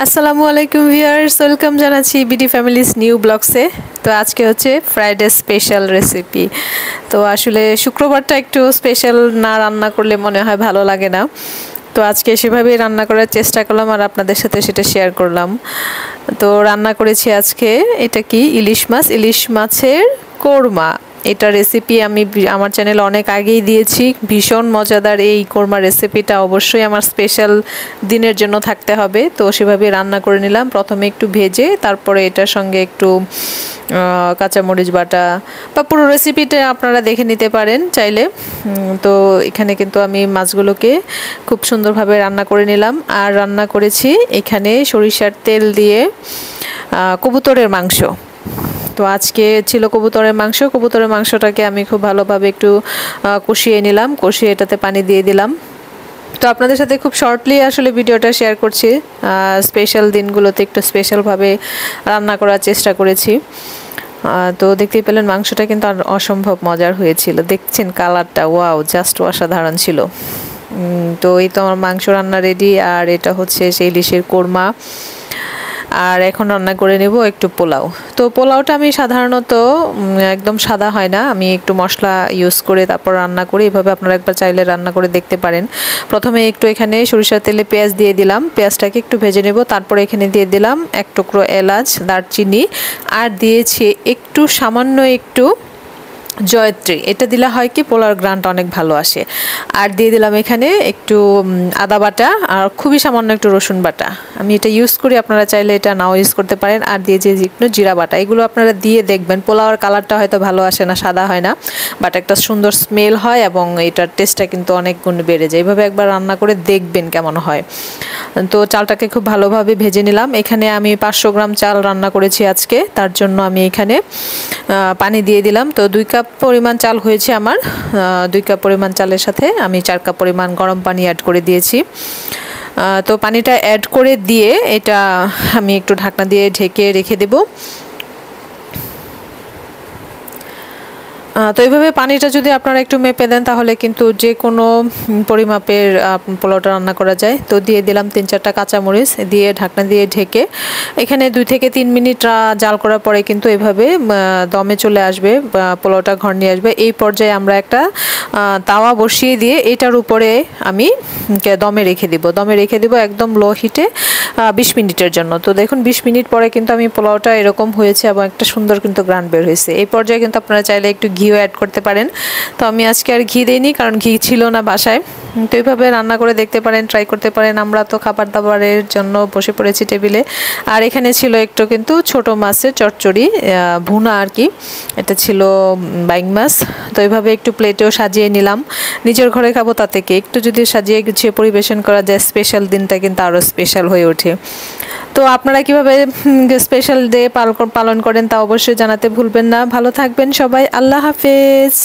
আসসালামু আলাইকুম viewers, welcome জানাচ্ছি বিডি ফ্যামিলিজ নিউ ব্লগসে। তো আজকে হচ্ছে ফ্রাইডে স্পেশাল রেসিপি। তো আসলে শুক্রবারটা একটু স্পেশাল না রান্না করলে মনে হয় ভালো লাগে না। তো আজকে সেভাবেই রান্না করার চেষ্টা করলাম আর আপনাদের সাথে সেটা শেয়ার করলাম। তো রান্না করেছি আজকে, এটা কি ইলিশ মাছের কোরমা। এটা রেসিপি আমি আমার চ্যানেলে অনেক আগেই দিয়েছি। ভীষণ মজাদার এই কোরমা রেসিপিটা অবশ্যই আমার স্পেশাল দিনের জন্য থাকতে হবে। তো সেভাবে রান্না করে নিলাম, প্রথমে একটু ভেজে তারপরে এটার সঙ্গে একটু কাঁচামরিচ বাটা বা পুরো রেসিপিটা আপনারা দেখে নিতে পারেন চাইলে। তো এখানে কিন্তু আমি মাছগুলোকে খুব সুন্দরভাবে রান্না করে নিলাম। আর রান্না করেছি এখানে সরিষার তেল দিয়ে কবুতরের মাংস। তো আজকে ছিল কবুতরের মাংসটাকে আমি খুব ভালোভাবে একটু কষিয়ে নিলাম, কষিয়ে এটাতে পানি দিয়ে দিলাম। তো আপনাদের সাথে খুব শর্টলি আসলে ভিডিওটা শেয়ার করছি। স্পেশাল দিনগুলোতে একটু স্পেশালভাবে রান্না করার চেষ্টা করেছি। তো দেখতেই পেলেন মাংসটা কিন্তু অসম্ভব মজার হয়েছিল। দেখছেন কালারটা, ওয়াও, জাস্ট অসাধারণ ছিল। তো এই তো আমার মাংস রান্না রেডি। আর এটা হচ্ছে সেই ইলিশের কোরমা। আর এখন রান্না করে নেব একটু পোলাও। তো পোলাওটা আমি সাধারণত একদম সাদা হয় না, আমি একটু মশলা ইউজ করে তারপর রান্না করি। এভাবে আপনারা একবার চাইলে রান্না করে দেখতে পারেন। প্রথমে একটু এখানে সরিষার তেলে পেঁয়াজ দিয়ে দিলাম, পেঁয়াজটাকে একটু ভেজে নেব। তারপরে এখানে দিয়ে দিলাম এক টুকরো এলাচ, দারচিনি, আর দিয়েছি একটু সামান্য একটু জয়ত্রী। এটা দিলে হয় কি পোলাওর গ্রানটা অনেক ভালো আসে। আর দিয়ে দিলাম এখানে একটু আদা বাটা আর খুবই সামান্য একটু রসুন বাটা। আমি এটা ইউজ করি, আপনারা চাইলে এটা নাও ইউজ করতে পারেন। আর দিয়েছি একটু জিরা বাটা। এগুলো আপনারা দিয়ে দেখবেন পোলাওর কালারটা হয়তো ভালো আসে না, সাদা হয় না, বাট একটা সুন্দর স্মেল হয় এবং এটার টেস্টটা কিন্তু অনেক গুণ বেড়ে যায়। এইভাবে একবার রান্না করে দেখবেন কেমন হয়। তো চালটাকে খুব ভালোভাবে ভেজে নিলাম। এখানে আমি 500 গ্রাম চাল রান্না করেছি আজকে, তার জন্য আমি এখানে পানি দিয়ে দিলাম। তো 2 কাপ পরিমাণ চাল হয়েছে আমার। 2 কাপ পরিমাণ চালের সাথে আমি 4 কাপ পরিমাণ গরম পানি অ্যাড করে দিয়েছি। তো পানিটা অ্যাড করে দিয়ে এটা আমি একটু ঢাকনা দিয়ে ঢেকে রেখে দেব। তো এইভাবে পানিটা যদি আপনারা একটু মেপে দেন তাহলে কিন্তু যে কোনো পরিমাপের পোলাওটা রান্না করা যায়। তো দিয়ে দিলাম 3-4টা কাঁচামরিচ, দিয়ে ঢাকনা দিয়ে ঢেকে এখানে 2 থেকে 3 মিনিট জাল করার পরে কিন্তু এভাবে দমে চলে আসবে, পোলাওটা ঘর নিয়ে আসবে। এই পর্যায়ে আমরা একটা তাওয়া বসিয়ে দিয়ে এটার উপরে আমি দমে রেখে দিব একদম লো হিটে 20 মিনিটের জন্য। তো দেখুন 20 মিনিট পরে কিন্তু আমি পোলাওটা এরকম হয়েছে এবং একটা সুন্দর কিন্তু গ্রান বের হয়েছে। এই পর্যায়ে কিন্তু আপনারা চাইলে একটু ঘিও অ্যাড করতে পারেন। তো আমি আজকে আর ঘি দেইনি, কারণ ঘি ছিল না বাসায়। তো এইভাবে রান্না করে দেখতে পারেন, ট্রাই করতে পারেন। আমরা তো খাবার দাবারের জন্য বসে পড়েছি টেবিলে। আর এখানে ছিল একটু কিন্তু ছোট মাছের চচ্চড়ি, ভুনা আর কি। এটা ছিল বাইং মাছ। তো এইভাবে একটু প্লেটেও সাজিয়ে নিলাম। নিজের ঘরে খাবো তাতে কি, একটু যদি সাজিয়ে গুছিয়ে পরিবেশন করা যায় স্পেশাল দিনটা কিন্তু আরও স্পেশাল হয়ে ওঠে। তো আপনারা কিভাবে স্পেশাল ডে পালন করেন তা অবশ্যই জানাতে ভুলবেন না। ভালো থাকবেন সবাই, আল্লাহ হাফেজ।